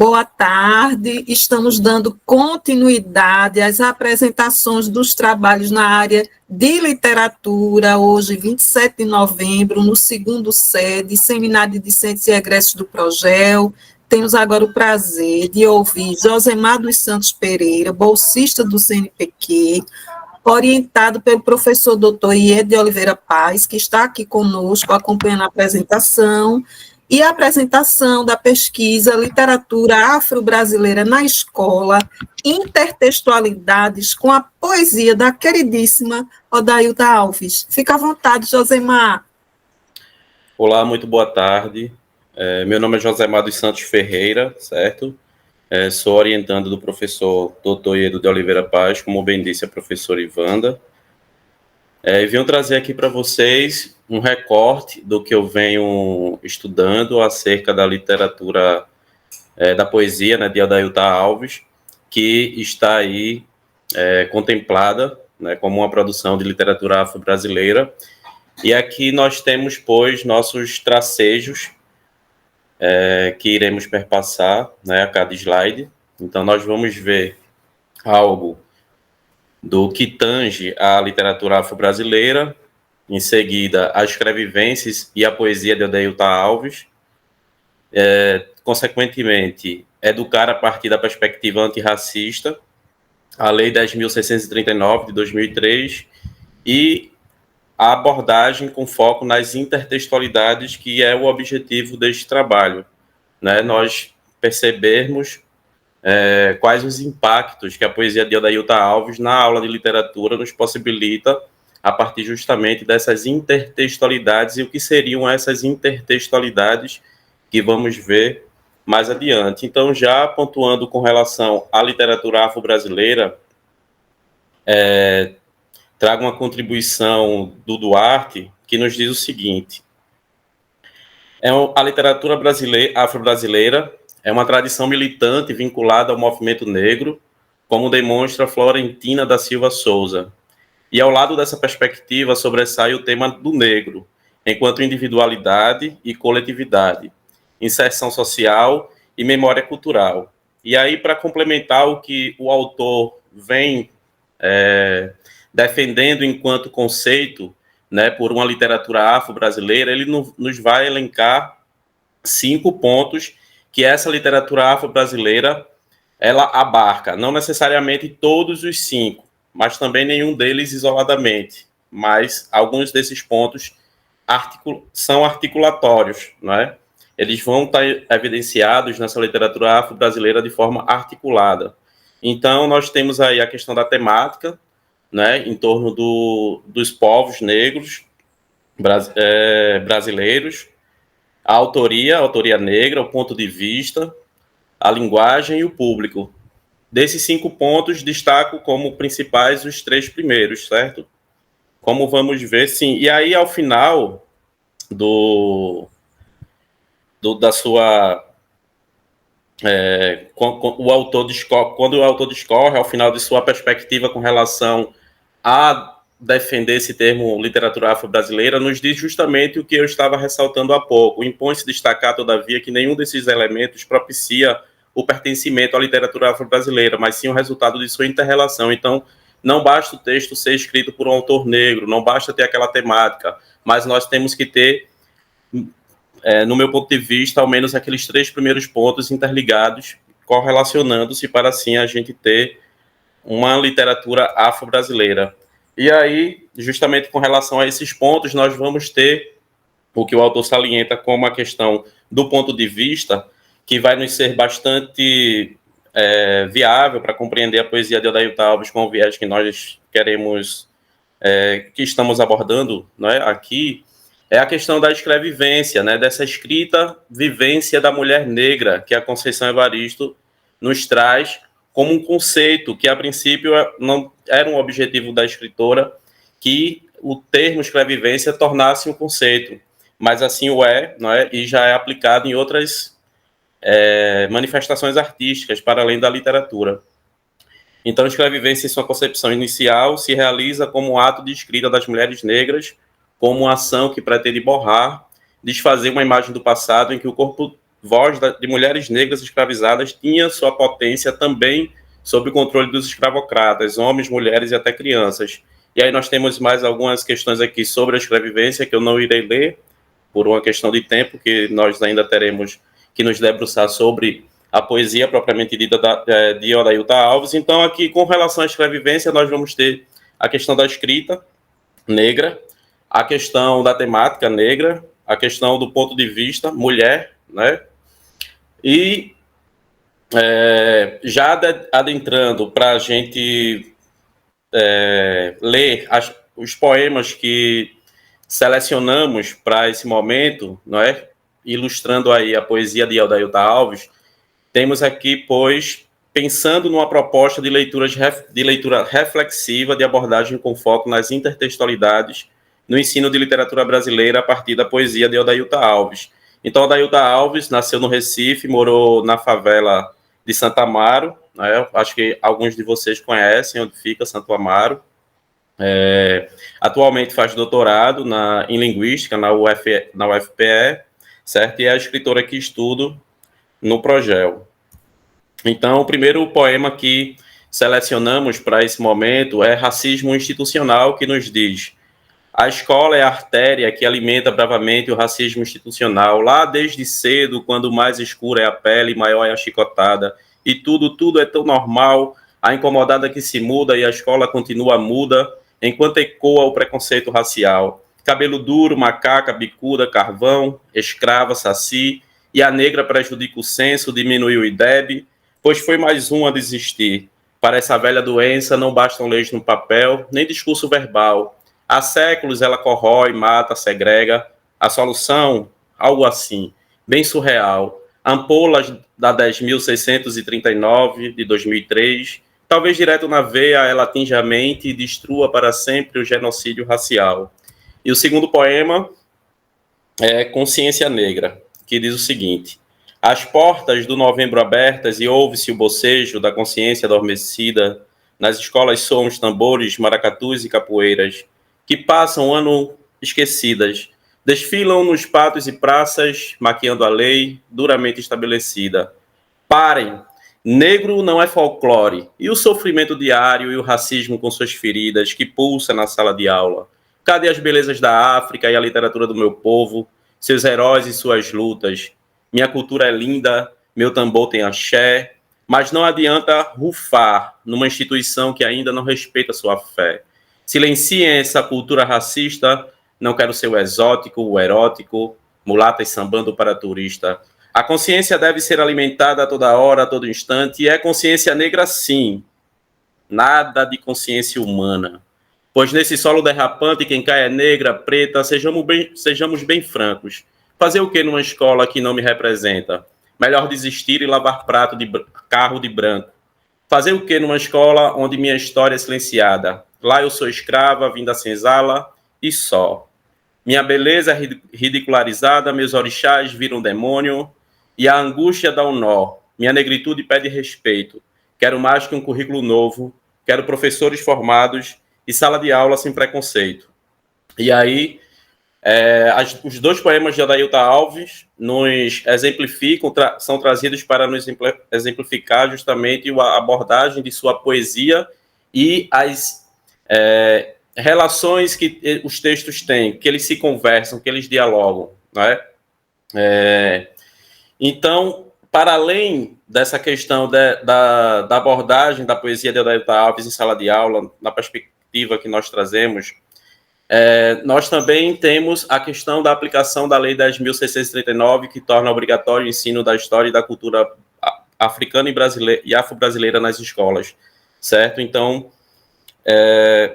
Boa tarde, estamos dando continuidade às apresentações dos trabalhos na área de literatura, hoje, 27 de novembro, no segundo SED, Seminário de Discentes e Egressos do Progel. Temos agora o prazer de ouvir Josemar dos Santos Pereira, bolsista do CNPq, orientado pelo professor Dr. Iede de Oliveira Paz, que está aqui conosco acompanhando a apresentação, e a apresentação da pesquisa Literatura Afro-Brasileira na Escola, Intertextualidades com a poesia da queridíssima Odailda Alves. Fica à vontade, Josemar. Olá, muito boa tarde. Meu nome é Josemar dos Santos Ferreira, certo? Sou orientando do professor Dr. Iede de Oliveira Paz, como bem disse a professora Ivanda. E venho trazer aqui para vocês um recorte do que eu venho estudando acerca da literatura, da poesia, né, de Odailda Alves, que está aí contemplada, né, como uma produção de literatura afro-brasileira. E aqui nós temos, pois, nossos tracejos que iremos perpassar, né, a cada slide. Então, nós vamos ver algo do que tange a literatura afro-brasileira, em seguida, as escrevivências e a poesia de Odailda Alves, consequentemente, educar a partir da perspectiva antirracista, a Lei 10.639, de 2003, e a abordagem com foco nas intertextualidades, que é o objetivo deste trabalho, né? Nós percebermos quais os impactos que a poesia de Odailda Alves na aula de literatura nos possibilita a partir justamente dessas intertextualidades e o que seriam essas intertextualidades que vamos ver mais adiante. Então, já pontuando com relação à literatura afro-brasileira, trago uma contribuição do Duarte, que nos diz o seguinte: a literatura afro-brasileira é uma tradição militante vinculada ao movimento negro, como demonstra Florentina da Silva Souza. E ao lado dessa perspectiva sobressai o tema do negro, enquanto individualidade e coletividade, inserção social e memória cultural. E aí, para complementar o que o autor vem defendendo enquanto conceito, né, por uma literatura afro-brasileira, ele nos vai elencar 5 pontos que essa literatura afro-brasileira ela abarca, não necessariamente todos os 5, mas também nenhum deles isoladamente, mas alguns desses pontos são articulatórios, não é? Eles vão estar evidenciados nessa literatura afro-brasileira de forma articulada. Então, nós temos aí a questão da temática, né, em torno dos povos negros brasileiros, a autoria negra, o ponto de vista, a linguagem e o público. Desses 5 pontos, destaco como principais os 3 primeiros, certo? Como vamos ver, sim. E aí, ao final da sua... quando o autor discorre, ao final de sua perspectiva com relação a defender esse termo literatura afro-brasileira, nos diz justamente o que eu estava ressaltando há pouco. Impõe-se destacar, todavia, que nenhum desses elementos propicia o pertencimento à literatura afro-brasileira, mas sim o resultado de sua inter-relação. Então, não basta o texto ser escrito por um autor negro, não basta ter aquela temática, mas nós temos que ter, no meu ponto de vista, ao menos aqueles 3 primeiros pontos interligados, correlacionando-se para, assim, a gente ter uma literatura afro-brasileira. E aí, justamente com relação a esses pontos, nós vamos ter o que o autor salienta como a questão do ponto de vista, que vai nos ser bastante viável para compreender a poesia de Odailda Alves com o viés que nós queremos, que estamos abordando, né, aqui, é a questão da escrevivência, né, dessa escrita vivência da mulher negra, que a Conceição Evaristo nos traz como um conceito que, a princípio, não era um objetivo da escritora que o termo escrevivência tornasse um conceito, mas assim o é, não é? E já é aplicado em outras manifestações artísticas, para além da literatura. Então, a escrevivência, em sua concepção inicial, se realiza como um ato de escrita das mulheres negras, como uma ação que pretende borrar, desfazer uma imagem do passado em que o corpo voz de mulheres negras escravizadas tinha sua potência também sob o controle dos escravocratas, homens, mulheres e até crianças. E aí nós temos mais algumas questões aqui sobre a escrevivência, que eu não irei ler, por uma questão de tempo, que nós ainda teremos que nos debruçar sobre a poesia propriamente dita de Odailton Alves. Então, aqui, com relação à escrevivência, nós vamos ter a questão da escrita negra, a questão da temática negra, a questão do ponto de vista mulher, né? E já adentrando para a gente ler os poemas que selecionamos para esse momento, não é? Ilustrando aí a poesia de Odailton Alves, temos aqui, pois, pensando numa proposta de leitura reflexiva, de abordagem com foco nas intertextualidades no ensino de literatura brasileira a partir da poesia de Odailton Alves. Então, Odailton Alves nasceu no Recife, morou na favela de Santo Amaro, né? Acho que alguns de vocês conhecem onde fica Santo Amaro. Atualmente faz doutorado em Linguística na UFPE, certo? E é a escritora que estudo no Progel. Então, o primeiro poema que selecionamos para esse momento é Racismo Institucional, que nos diz: a escola é a artéria que alimenta bravamente o racismo institucional. Lá desde cedo, quando mais escura é a pele, maior é a chicotada. E tudo é tão normal, a incomodada que se muda e a escola continua muda, enquanto ecoa o preconceito racial. Cabelo duro, macaca, bicuda, carvão, escrava, saci, e a negra prejudica o senso, diminui o IDEB, pois foi mais um a desistir. Para essa velha doença não bastam leis no papel, nem discurso verbal. Há séculos ela corrói, mata, segrega. A solução? Algo assim, bem surreal. Ampolas da 10.639, de 2003, talvez direto na veia ela atinja a mente e destrua para sempre o genocídio racial. E o segundo poema é Consciência Negra, que diz o seguinte: as portas do novembro abertas e ouve-se o bocejo da consciência adormecida. Nas escolas soam os tambores, maracatus e capoeiras, que passam o ano esquecidas, desfilam nos pátios e praças, maquiando a lei duramente estabelecida. Parem! Negro não é folclore, e o sofrimento diário e o racismo com suas feridas que pulsa na sala de aula? Cadê as belezas da África e a literatura do meu povo, seus heróis e suas lutas? Minha cultura é linda, meu tambor tem axé, mas não adianta rufar numa instituição que ainda não respeita sua fé. Silenciem essa cultura racista, não quero ser o exótico, o erótico, mulatas sambando para turista. A consciência deve ser alimentada a toda hora, a todo instante, e é consciência negra sim, nada de consciência humana. Pois nesse solo derrapante, quem cai é negra, preta, sejamos bem francos. Fazer o que numa escola que não me representa? Melhor desistir e lavar prato de carro de branco. Fazer o que numa escola onde minha história é silenciada? Lá eu sou escrava, vinda da senzala e só. Minha beleza é ridicularizada, meus orixás viram demônio e a angústia dá um nó. Minha negritude pede respeito. Quero mais que um currículo novo, quero professores formados e sala de aula sem preconceito. E aí, os dois poemas de Odailton Alves nos exemplificam, são trazidos para nos exemplificar justamente a abordagem de sua poesia e as relações que os textos têm, que eles se conversam, que eles dialogam, né? Então, para além dessa questão da abordagem da poesia de Odailton Alves em sala de aula, na perspectiva que nós trazemos, nós também temos a questão da aplicação da Lei 10.639, que torna obrigatório o ensino da história e da cultura africana e afro-brasileira nas escolas, certo? Então,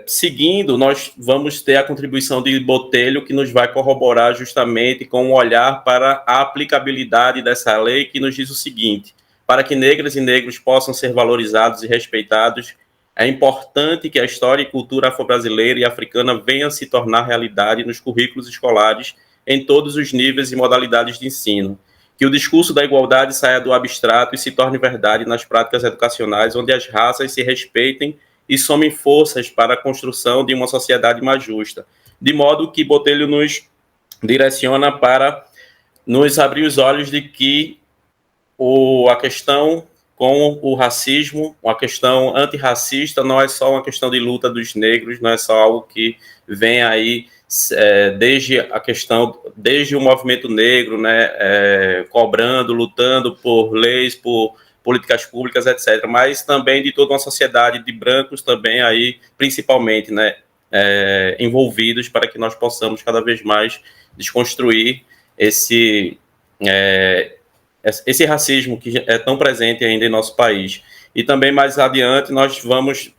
seguindo, nós vamos ter a contribuição de Botelho, que nos vai corroborar justamente com um olhar para a aplicabilidade dessa lei, que nos diz o seguinte: para que negras e negros possam ser valorizados e respeitados, é importante que a história e cultura afro-brasileira e africana venham se tornar realidade nos currículos escolares em todos os níveis e modalidades de ensino, que o discurso da igualdade saia do abstrato e se torne verdade nas práticas educacionais, onde as raças se respeitem e somem forças para a construção de uma sociedade mais justa. De modo que Botelho nos direciona para nos abriu os olhos de que a questão com o racismo, a questão antirracista, não é só uma questão de luta dos negros, não é só algo que vem aí desde o movimento negro, né, cobrando, lutando por leis, por políticas públicas, etc., mas também de toda uma sociedade de brancos também aí, principalmente, né, envolvidos para que nós possamos cada vez mais desconstruir esse racismo que é tão presente ainda em nosso país. E também mais adiante nós vamos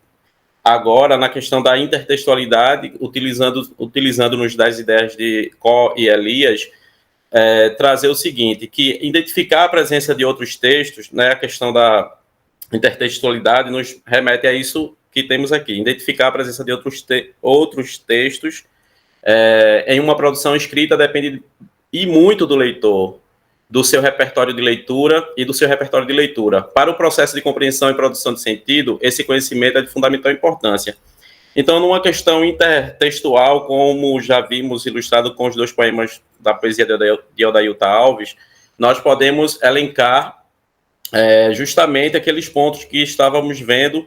agora na questão da intertextualidade, utilizando-nos das ideias de Có e Elias, trazer o seguinte, que identificar a presença de outros textos, né, a questão da intertextualidade nos remete a isso que temos aqui, identificar a presença de outros textos em uma produção escrita depende e muito do leitor, do seu repertório de leitura e do seu repertório de leitura. Para o processo de compreensão e produção de sentido, esse conhecimento é de fundamental importância. Então, numa questão intertextual, como já vimos ilustrado com os 2 poemas da poesia de Odailton Alves, nós podemos elencar justamente aqueles pontos que estávamos vendo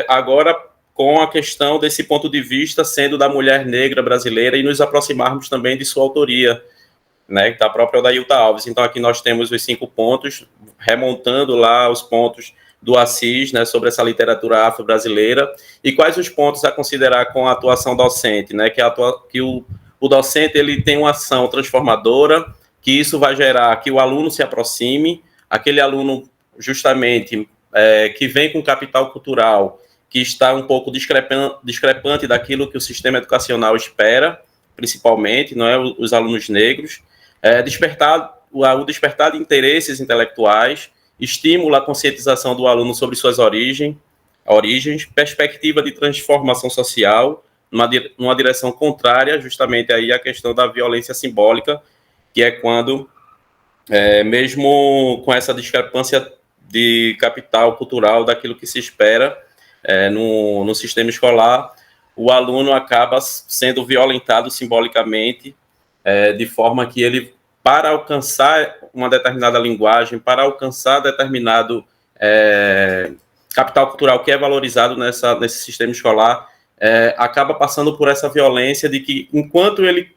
agora com a questão desse ponto de vista sendo da mulher negra brasileira e nos aproximarmos também de sua autoria, né, da própria Odailton Alves. Então, aqui nós temos os 5 pontos, remontando lá os pontos do Assis, né, sobre essa literatura afro-brasileira, e quais os pontos a considerar com a atuação docente, né, que o docente ele tem uma ação transformadora, que isso vai gerar que o aluno se aproxime, aquele aluno justamente que vem com capital cultural, que está um pouco discrepante daquilo que o sistema educacional espera, principalmente, não é, os alunos negros, o despertar de interesses intelectuais, estimula a conscientização do aluno sobre suas origens, perspectiva de transformação social, numa direção contrária justamente aí à questão da violência simbólica, que é quando, mesmo com essa discrepância de capital cultural daquilo que se espera no sistema escolar, o aluno acaba sendo violentado simbolicamente, de forma que ele, para alcançar uma determinada linguagem, para alcançar determinado capital cultural que é valorizado nesse sistema escolar, acaba passando por essa violência de que, enquanto ele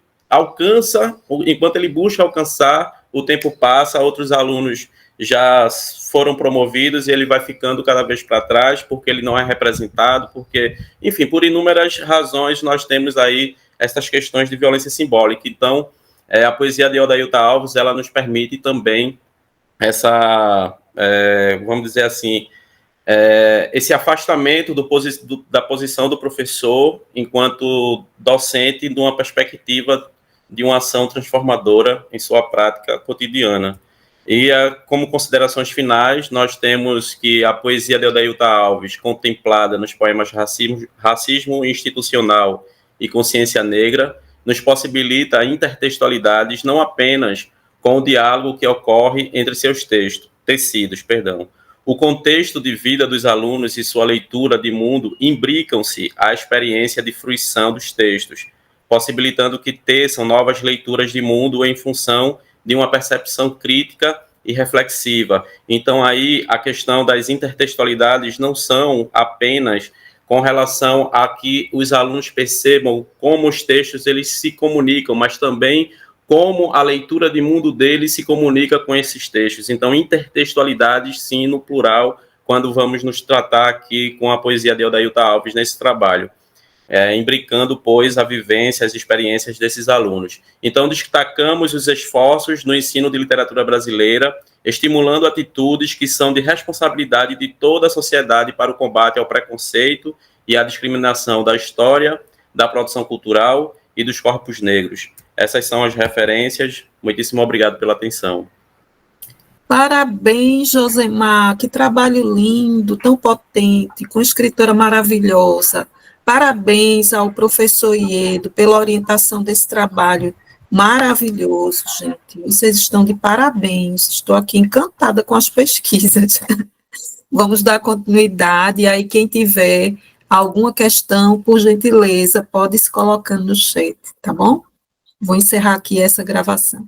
busca alcançar, o tempo passa, outros alunos já foram promovidos e ele vai ficando cada vez para trás porque ele não é representado, porque, enfim, por inúmeras razões nós temos aí essas questões de violência simbólica. Então, a poesia de Odailton Alves, ela nos permite também vamos dizer assim, esse afastamento da posição do professor enquanto docente de uma perspectiva de uma ação transformadora em sua prática cotidiana. E, como considerações finais, nós temos que a poesia de Odailton Alves, contemplada nos poemas Racismo Institucional e Consciência Negra, nos possibilita intertextualidades não apenas com o diálogo que ocorre entre seus tecidos. O contexto de vida dos alunos e sua leitura de mundo imbricam-se à experiência de fruição dos textos, possibilitando que teçam novas leituras de mundo em função de uma percepção crítica e reflexiva. Então, aí, a questão das intertextualidades não são apenas com relação a que os alunos percebam como os textos eles se comunicam, mas também como a leitura de mundo deles se comunica com esses textos. Então, intertextualidades, sim, no plural, quando vamos nos tratar aqui com a poesia de Odailton Alves nesse trabalho, imbricando, pois, a vivência, as experiências desses alunos. Então, destacamos os esforços no ensino de literatura brasileira, estimulando atitudes que são de responsabilidade de toda a sociedade para o combate ao preconceito e à discriminação da história, da produção cultural e dos corpos negros. Essas são as referências. Muitíssimo obrigado pela atenção. Parabéns, Josemar, que trabalho lindo, tão potente, com escritora maravilhosa. Parabéns ao professor Iedo pela orientação desse trabalho maravilhoso, gente. Vocês estão de parabéns. Estou aqui encantada com as pesquisas. Vamos dar continuidade, e aí quem tiver alguma questão, por gentileza, pode se colocando no chat, tá bom? Vou encerrar aqui essa gravação.